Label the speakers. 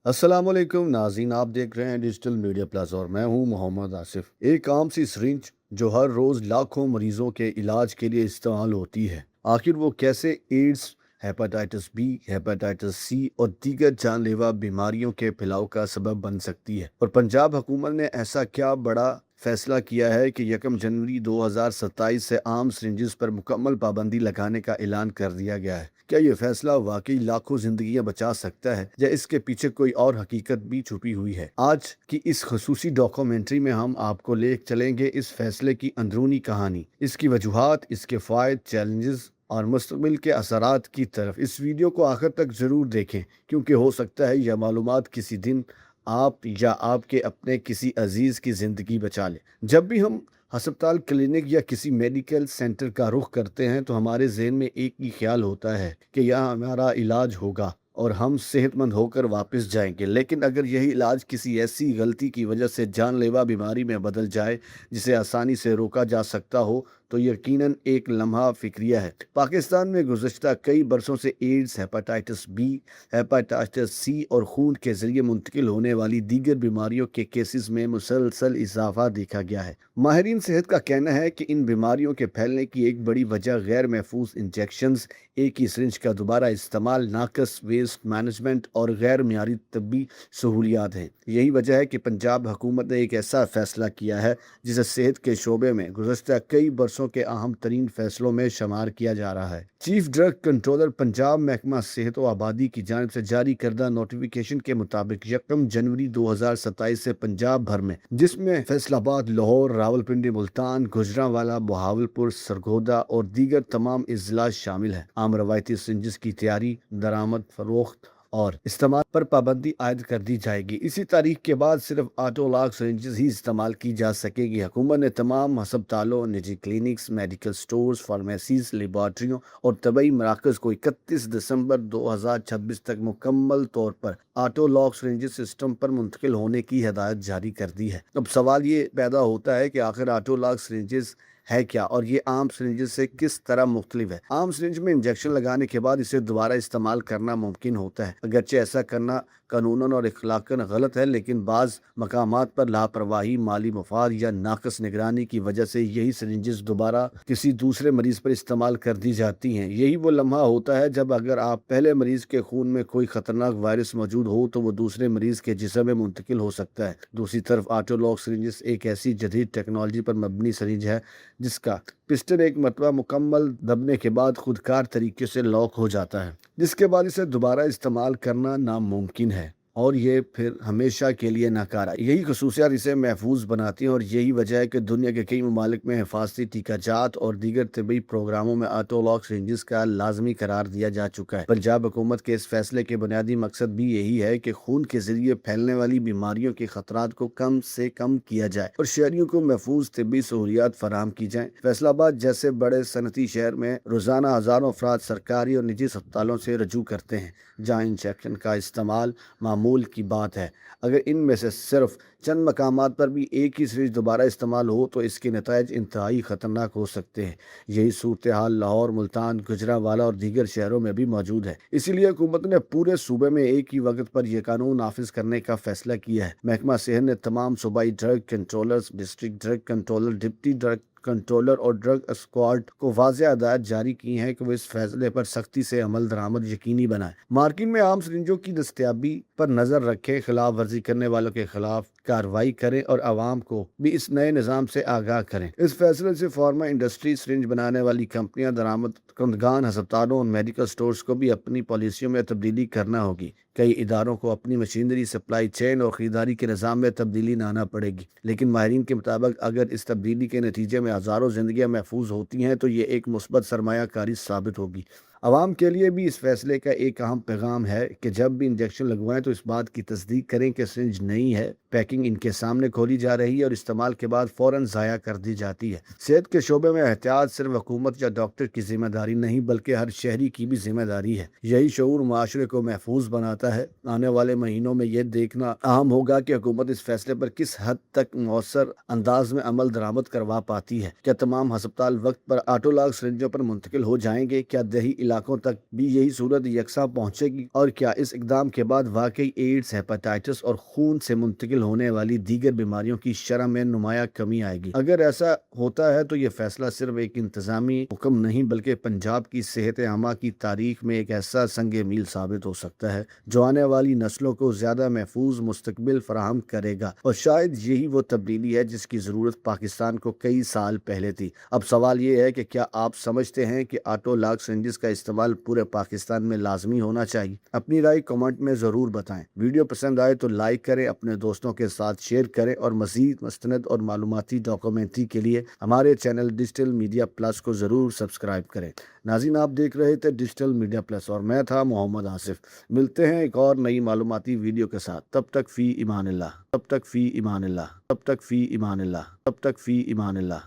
Speaker 1: अस्सलाम वालेकुम नाज़रीन, आप देख रहे हैं डिजिटल मीडिया प्लस और मैं हूं मोहम्मद आसिफ। एक आम सी सिरिंज जो हर रोज़ लाखों मरीजों के इलाज के लिए इस्तेमाल होती है, आखिर वो कैसे AIDS, hepatitis B, hepatitis C और दीगर जानलेवा बीमारियों के फैलाव का सबब बन सकती है? और पंजाब हुकूमत ने ऐसा क्या बड़ा फैसला किया है कि 1 जनवरी 2027 से आम सिरिंजेस पर मुकम्मल पाबंदी लगाने का ऐलान कर दिया गया है? क्या ये फैसला वाकई लाखों जिंदगियां बचा सकता है या इसके पीछे कोई और हकीकत भी छुपी हुई है? आज की इस खसूसी डॉक्यूमेंट्री में हम आपको ले चलेंगे इस फैसले की अंदरूनी कहानी, इसकी वजूहात, इसके फ़ायदे, चैलेंजेस और मुस्तकबिल के असरात की तरफ। इस वीडियो को आखिर तक ज़रूर देखें, क्योंकि हो सकता है यह मालूमात किसी दिन आप या आपके अपने किसी अजीज़ की ज़िंदगी बचा ले। जब भी हम अस्पताल, क्लिनिक या किसी मेडिकल सेंटर का रुख करते हैं तो हमारे जहन में एक ही ख्याल होता है कि यहाँ हमारा इलाज होगा और हम सेहतमंद होकर वापस जाएंगे। लेकिन अगर यही इलाज किसी ऐसी गलती की वजह से जानलेवा बीमारी में बदल जाए जिसे आसानी से रोका जा सकता हो, तो यकीनन एक लम्हा फिक्रिया है। पाकिस्तान में गुज़श्ता कई बरसों से AIDS, hepatitis B, hepatitis C और खून के ज़रिए मुंतकिल होने वाली दीगर बीमारियों के केसेस में मुसलसल इजाफा देखा गया है। माहिरीन सेहत का कहना है कि इन बीमारियों के फैलने की एक बड़ी वजह गैर महफूज इंजेक्शंस, एक ही सिरिंज का दोबारा इस्तेमाल, नाकस वेस्ट मैनेजमेंट और गैर मियारी तबी सहूलियात हैं। यही वजह है कि पंजाब हुकूमत ने एक ऐसा फैसला किया है जिसे सेहत के शोबे में गुज़श्ता कई बरसों के अहम तरीन फैसलों में शुमार किया जा रहा है। चीफ ड्रग कंट्रोलर पंजाब महकमा सेहत व आबादी की जानिब से जारी करदा नोटिफिकेशन के मुताबिक 1 जनवरी 2027 से पंजाब भर में, जिसमें फैसलाबाद, लाहौर, रावलपिंडी, मुल्तान, गुजरांवाला, बहावलपुर, सरगोदा और दीगर तमाम अजला शामिल हैं, आम रवायती सिरिंजेस की तैयारी, दरामद, फरोख्त और इस्तेमाल पर पाबंदी आयद कर दी जाएगी। इसी तारीख के बाद सिर्फ ऑटोलॉग सिरिंजेस ही इस्तेमाल की जा सकेगी। हुकूमत ने तमाम अस्पतालों, निजी क्लिनिक्स, मेडिकल स्टोर्स, फार्मेसीज, लेबॉर्ट्रियों और तबई मराकज़ को 31 दिसंबर 2026 तक मुकम्मल तौर पर ऑटोलॉग सिरिंजेस सिस्टम पर मुंतकिल होने की हदायत जारी कर दी है। अब सवाल ये पैदा होता है कि आखिर ऑटोलॉग सिरिंजेस है क्या और ये आम सिरिंज से किस तरह मुख्तलिफ है? आम सिरिंज में इंजेक्शन लगाने के बाद इसे दोबारा इस्तेमाल करना मुमकिन होता है, अगरचे ऐसा करना कानूनन और इखलाकन गलत है, लेकिन बाज़ मकामात पर लापरवाही, माली मफाद या नाकस निगरानी की वजह से यही सिरिंजेस दोबारा किसी दूसरे मरीज पर इस्तेमाल कर दी जाती हैं। यही वो लम्हा होता है जब अगर आप पहले मरीज के खून में कोई खतरनाक वायरस मौजूद हो तो वो दूसरे मरीज के जिस्म में मुंतकिल हो सकता है। दूसरी तरफ ऑटोलॉग सिरिंजेस एक ऐसी जदीद टेक्नोलॉजी पर मबनी सिरिंज है जिसका पिस्टन एक मरतबा मुकम्मल दबने के बाद खुदकार तरीके से लॉक हो जाता है, जिसके बाद इसे दोबारा इस्तेमाल करना नामुमकिन है और ये फिर हमेशा के लिए नाकारा। यही खसूसियात इसे महफूज बनाती हैं और यही वजह है कि दुनिया के कई ममालिक में हिफाजती टीकाजात और दीगर तबी प्रोग्रामों में ऑटोलॉग सिरिंजेस का लाजमी करार दिया जा चुका है। पंजाब हुकूमत के इस फैसले के बुनियादी मकसद भी यही है कि खून के जरिए फैलने वाली बीमारियों के खतरात को कम से कम किया जाए और शहरियों को महफूज तबी सहूलियात फराहम की जाए। फैसलाबाद जैसे बड़े सनती शहर में रोजाना हजारों अफराद सरकारी और निजी अस्पतालों से रजू करते हैं, जहाँ इंजेक्शन का इस्तेमाल मामूल की बात है। अगर इनमें से सिर्फ चंद मकामात पर भी एक ही सिरिंज दोबारा इस्तेमाल हो तो इसके नतायज इंतहाई ख़तरनाक हो सकते हैं। यही सूरत हाल लाहौर, मुल्तान, गुजरांवाला और दीगर शहरों में भी मौजूद है। इसीलिए हुकूमत ने पूरे सूबे में एक ही वक्त पर यह कानून नाफिज करने का फैसला किया है। महकमा सेहत ने तमाम सूबाई drug controllers, district drug controller, deputy drug controller और ड्रग स्क्वाड को वाज़ेह हदायत जारी की हैं कि वो इस फैसले पर सख्ती से अमल दरामद यकीनी बनाए, मार्केट में आम सिरिंजों की दस्तयाबी पर नजर रखें, खिलाफ वर्जी करने वालों के खिलाफ कार्रवाई करें और आवाम को भी इस नए निज़ाम से आगाह करें। इस फैसले से फार्मा इंडस्ट्री, सिरिंज बनाने वाली कंपनियां, दरामद कंदगान, अस्पतालों और मेडिकल स्टोर्स को भी अपनी पॉलिसियों में तब्दीली करना होगी। कई इदारों को अपनी मशीनरी, सप्लाई चेन और खरीदारी के निज़ाम में तब्दीली लाना पड़ेगी, लेकिन माहिरीन के मुताबिक अगर इस तब्दीली के नतीजे में हज़ारों जिंदगियां महफूज होती हैं तो ये एक मुस्बत सरमायाकारी साबित होगी। आवाम के लिए भी इस फैसले का एक अहम पैगाम है कि जब भी इंजेक्शन लगवाएं तो इस बात की तस्दीक करें कि सिरिंज नई है, पैकिंग इनके सामने खोली जा रही है और इस्तेमाल के बाद फ़ौरन ज़ाया कर दी जाती है। सेहत के शोबे में एहतियात सिर्फ हुकूमत या डॉक्टर की जिम्मेदारी नहीं बल्कि हर शहरी की भी जिम्मेदारी है। यही शऊर माशरे को महफूज बनाता है। आने वाले महीनों में यह देखना अहम होगा कि हुकूमत इस फैसले पर किस हद तक मौसर अंदाज में अमल दरामद करवा पाती है। क्या तमाम अस्पताल वक्त पर ऑटोलॉग सिरिंजों पर मुंतकिल हो जाएंगे? क्या देही علاقوں تک بھی یہی صورت یکساں پہنچے گی؟ اور کیا اس اقدام کے بعد واقعی ایڈز، ہیپاٹائٹس اور خون سے منتقل ہونے والی دیگر بیماریوں کی شرح میں نمایاں کمی آئے گی؟ اگر ایسا ہوتا ہے تو یہ فیصلہ صرف ایک انتظامی حکم نہیں بلکہ پنجاب کی صحت عامہ کی تاریخ میں ایک ایسا سنگ میل ثابت ہو سکتا ہے جو آنے والی نسلوں کو زیادہ محفوظ مستقبل فراہم کرے گا، اور شاید یہی وہ تبدیلی ہے جس کی ضرورت پاکستان کو کئی سال پہلے تھی۔ اب سوال یہ ہے کہ کیا آپ سمجھتے ہیں کہ آٹو لاک سرنجز کا استعمال پورے پاکستان میں لازمی ہونا چاہیے؟ اپنی رائے کمنٹ میں ضرور بتائیں۔ ویڈیو پسند آئے تو لائک کریں، اپنے دوستوں کے ساتھ شیئر کریں، اور مزید مستند اور معلوماتی ڈاکومنٹری کے لیے ہمارے چینل ڈیجیٹل میڈیا پلس کو ضرور سبسکرائب کریں۔ ناظرین، آپ دیکھ رہے تھے ڈیجیٹل میڈیا پلس اور میں تھا محمد آصف۔ ملتے ہیں ایک اور نئی معلوماتی ویڈیو کے ساتھ، تب تک فی امان اللہ، تب تک فی امان اللہ، تب تک فی امان اللہ، تب تک فی امان اللہ۔